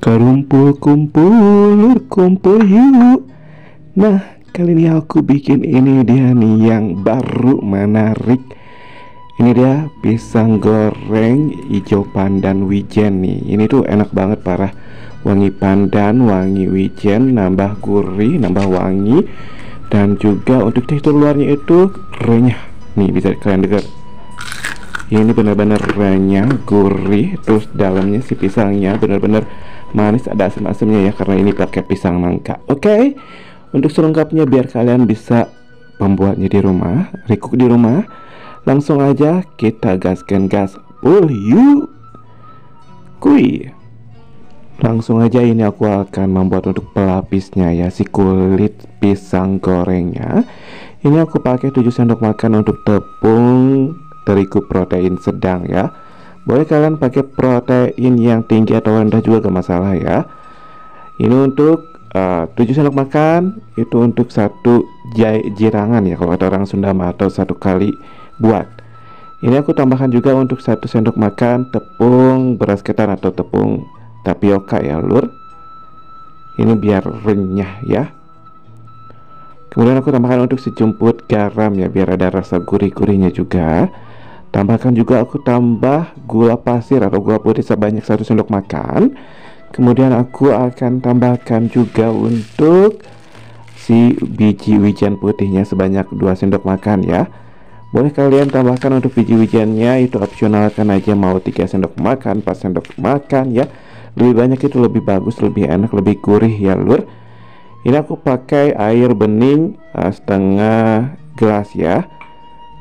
Kumpul lur, kumpul yuk. Nah, kali ini aku bikin ini dia nih yang baru menarik. Ini dia pisang goreng hijau pandan wijen nih. Ini tuh enak banget parah. Wangi pandan, wangi wijen, nambah gurih, nambah wangi. Dan juga untuk tekstur luarnya itu renyah. Nih bisa kalian dengar. Ini benar-benar renyah, gurih. Terus dalamnya si pisangnya benar-benar manis, ada asam-asamnya ya, karena ini pakai pisang nangka. Oke. Untuk selengkapnya biar kalian bisa membuatnya di rumah, recook di rumah, langsung aja kita gaskan gas. Yuk. Kui. Langsung aja ini aku akan membuat untuk pelapisnya ya, si kulit pisang gorengnya. Ini aku pakai 7 sendok makan untuk tepung terigu protein sedang ya. Boleh kalian pakai protein yang tinggi atau rendah juga gak masalah ya. Ini untuk 7 sendok makan, itu untuk satu jirangan ya kalau kata orang Sunda, atau satu kali buat. Ini aku tambahkan juga untuk 1 sendok makan tepung beras ketan atau tepung tapioka ya lur. Ini biar renyah ya. Kemudian aku tambahkan untuk sejumput garam ya, biar ada rasa gurih-gurihnya juga. Tambahkan juga aku tambah gula pasir atau gula putih sebanyak 1 sendok makan. Kemudian aku akan tambahkan juga untuk si biji wijen putihnya sebanyak 2 sendok makan ya. Boleh kalian tambahkan untuk biji wijennya, itu opsionalkan aja, mau 3 sendok makan, 4 sendok makan ya. Lebih banyak itu lebih bagus, lebih enak, lebih gurih ya lur. Ini aku pakai air bening setengah gelas ya.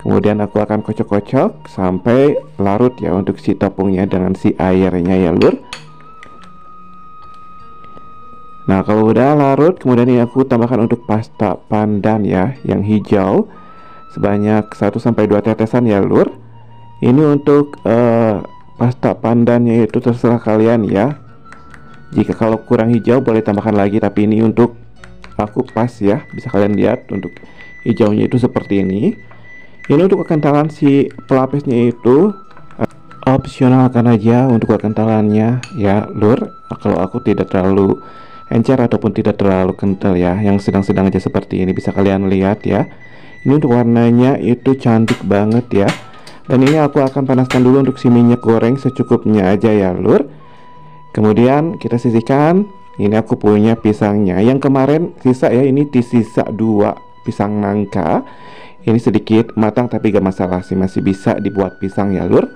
Kemudian aku akan kocok-kocok sampai larut ya untuk si tepungnya dengan si airnya ya lur. Nah kalau udah larut, kemudian ini aku tambahkan untuk pasta pandan ya, yang hijau sebanyak 1-2 tetesan ya lur. Ini untuk pasta pandannya itu terserah kalian ya. Jika kalau kurang hijau boleh tambahkan lagi, tapi ini untuk aku pas ya. Bisa kalian lihat untuk hijaunya itu seperti ini. Ini untuk kekentalan si pelapisnya itu opsionalkan aja untuk kekentalannya ya lur. Kalau aku tidak terlalu encer ataupun tidak terlalu kental ya, yang sedang-sedang aja seperti ini, bisa kalian lihat ya. Ini untuk warnanya itu cantik banget ya. Dan ini aku akan panaskan dulu untuk si minyak goreng secukupnya aja ya lur. Kemudian kita sisihkan. Ini aku punya pisangnya yang kemarin sisa ya, ini sisa 2 pisang nangka. Ini sedikit matang tapi gak masalah sih, masih bisa dibuat pisang ya lur.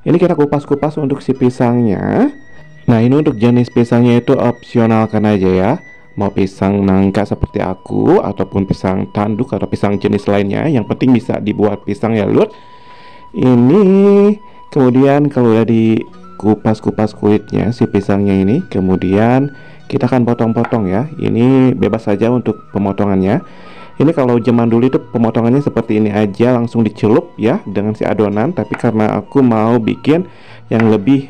Ini kita kupas-kupas untuk si pisangnya. Nah ini untuk jenis pisangnya itu opsionalkan aja ya, mau pisang nangka seperti aku ataupun pisang tanduk atau pisang jenis lainnya, yang penting bisa dibuat pisang ya lur. Ini kemudian kalau udah dikupas-kupas kulitnya si pisangnya ini, kemudian kita akan potong-potong ya. Ini bebas saja untuk pemotongannya. Ini kalau zaman dulu itu pemotongannya seperti ini aja, langsung dicelup ya dengan si adonan. Tapi karena aku mau bikin yang lebih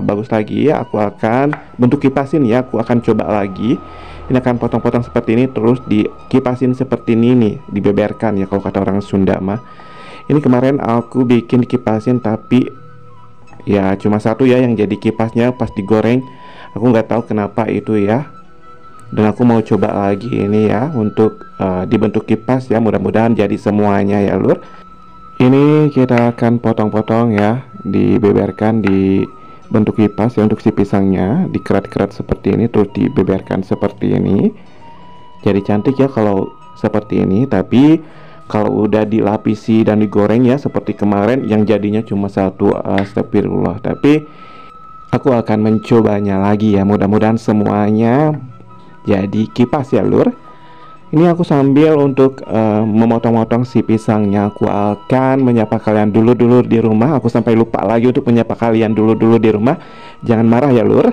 bagus lagi ya, aku akan bentuk kipasin ya. Aku akan coba lagi. Ini akan potong-potong seperti ini, terus dikipasin seperti ini nih, dibeberkan ya kalau kata orang Sunda mah. Ini kemarin aku bikin kipasin tapi ya cuma satu ya yang jadi kipasnya pas digoreng. Aku nggak tahu kenapa itu ya. Dan aku mau coba lagi ini ya untuk dibentuk kipas ya, mudah-mudahan jadi semuanya ya lur. Ini kita akan potong-potong ya, dibeberkan di bentuk kipas ya untuk si pisangnya, dikerat-kerat seperti ini terus dibeberkan seperti ini. Jadi cantik ya kalau seperti ini. Tapi kalau udah dilapisi dan digoreng ya seperti kemarin, yang jadinya cuma satu, astagfirullah. Tapi aku akan mencobanya lagi ya, mudah-mudahan semuanya jadi kipas ya lur. Ini aku sambil untuk memotong-motong si pisangnya, aku akan menyapa kalian dulu di rumah. Aku sampai lupa lagi untuk menyapa kalian dulu di rumah. Jangan marah ya lur.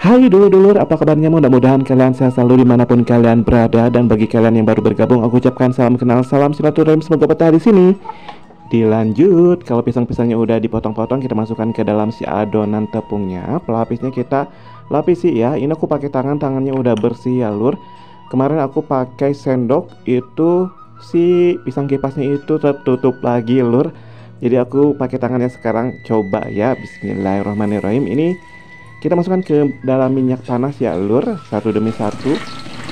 Hai dulur, apa kabarnya? Mudah-mudahan kalian sehat selalu dimanapun kalian berada. Dan bagi kalian yang baru bergabung, aku ucapkan salam kenal, salam silaturahim, semoga betah di sini. Dilanjut, kalau pisang-pisangnya udah dipotong-potong, kita masukkan ke dalam si adonan tepungnya. Pelapisnya kita lapisi ya. Ini aku pakai tangannya udah bersih ya lur. Kemarin aku pakai sendok, itu si pisang kipasnya itu tertutup lagi lur. Jadi aku pakai tangannya sekarang, coba ya. Bismillahirrahmanirrahim. Ini kita masukkan ke dalam minyak panas ya lur, satu demi satu.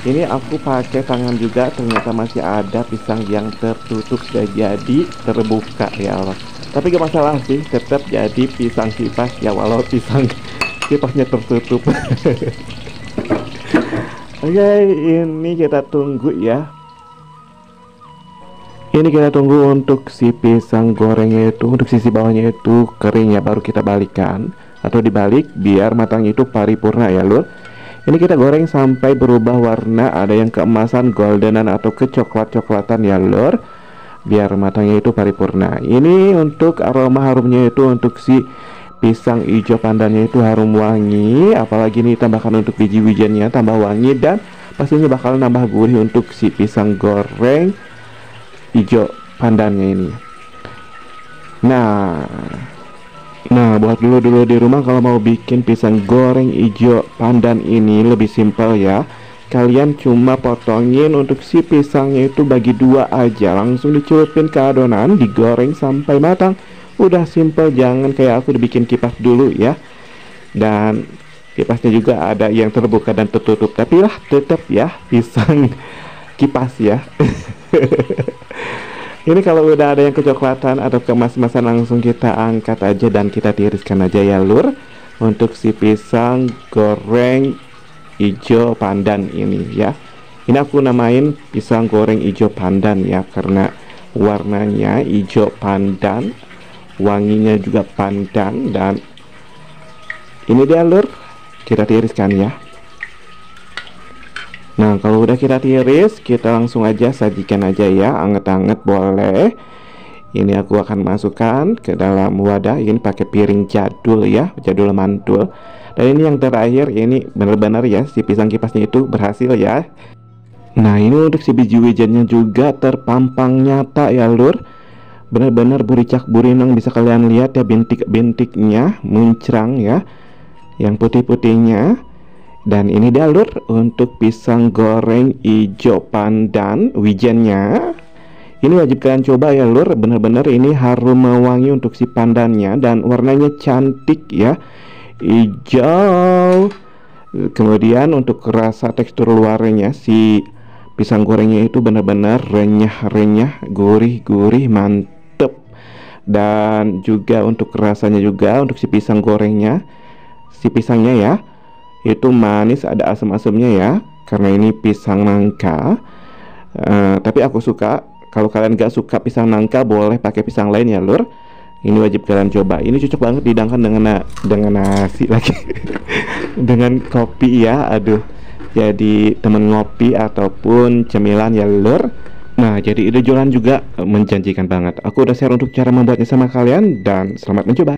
Ini aku pakai tangan juga, ternyata masih ada pisang yang tertutup, sudah jadi terbuka ya Allah. Tapi gak masalah sih, tetap jadi pisang kipas ya, walau pisang kipasnya tertutup. Oke, ini kita tunggu ya. Ini kita tunggu untuk si pisang gorengnya itu, untuk sisi bawahnya itu kering ya, baru kita balikan atau dibalik biar matangnya itu paripurna ya lur. Ini kita goreng sampai berubah warna, ada yang keemasan, goldenan atau kecoklat-coklatan ya lur, biar matangnya itu paripurna. Ini untuk aroma harumnya itu, untuk si pisang hijau pandannya itu harum wangi, apalagi ini tambahkan untuk biji-bijiannya tambah wangi, dan pastinya bakal nambah gurih untuk si pisang goreng hijau pandannya ini. Nah, buat dulu di rumah kalau mau bikin pisang goreng hijau pandan ini lebih simpel ya. Kalian cuma potongin untuk si pisangnya itu bagi dua aja, langsung dicelupin ke adonan, digoreng sampai matang. Udah simpel, jangan kayak aku dibikin kipas dulu ya. Dan kipasnya juga ada yang terbuka dan tertutup, tapi lah tetap ya pisang kipas ya. Ini kalau udah ada yang kecoklatan atau kemas-masan, langsung kita angkat aja dan kita tiriskan aja ya lur, untuk si pisang goreng hijau pandan ini ya. Ini aku namain pisang goreng hijau pandan ya, karena warnanya hijau pandan, wanginya juga pandan, dan ini dia lur, kita tiriskan ya. Nah, kalau udah kita tiris, kita langsung aja sajikan aja ya, anget-anget boleh. Ini aku akan masukkan ke dalam wadah, ini pakai piring jadul ya, jadul mantul. Dan ini yang terakhir, ini benar-benar ya, si pisang kipasnya itu berhasil ya. Nah, ini untuk si biji-bijiannya juga terpampang nyata ya lur. Benar-benar buricak burinong, bisa kalian lihat ya, bintik-bintiknya muncrang ya, yang putih-putihnya. Dan ini dia lur, untuk pisang goreng hijau pandan wijennya. Ini wajib kalian coba ya lur, bener-bener ini harum wangi untuk si pandannya, dan warnanya cantik ya, hijau. Kemudian untuk rasa tekstur luarnya, si pisang gorengnya itu bener-bener renyah-renyah, gurih-gurih, mantep. Dan juga untuk rasanya juga, untuk si pisang gorengnya, si pisangnya ya, itu manis, ada asam-asamnya ya, karena ini pisang nangka. Tapi aku suka. Kalau kalian gak suka pisang nangka, boleh pakai pisang lain ya lur. Ini wajib kalian coba. Ini cocok banget dihidangkan dengan nasi lagi. Dengan kopi ya, aduh, jadi temen ngopi ataupun cemilan ya lur. Nah, jadi ide jualan juga menjanjikan banget. Aku udah share untuk cara membuatnya sama kalian, dan selamat mencoba.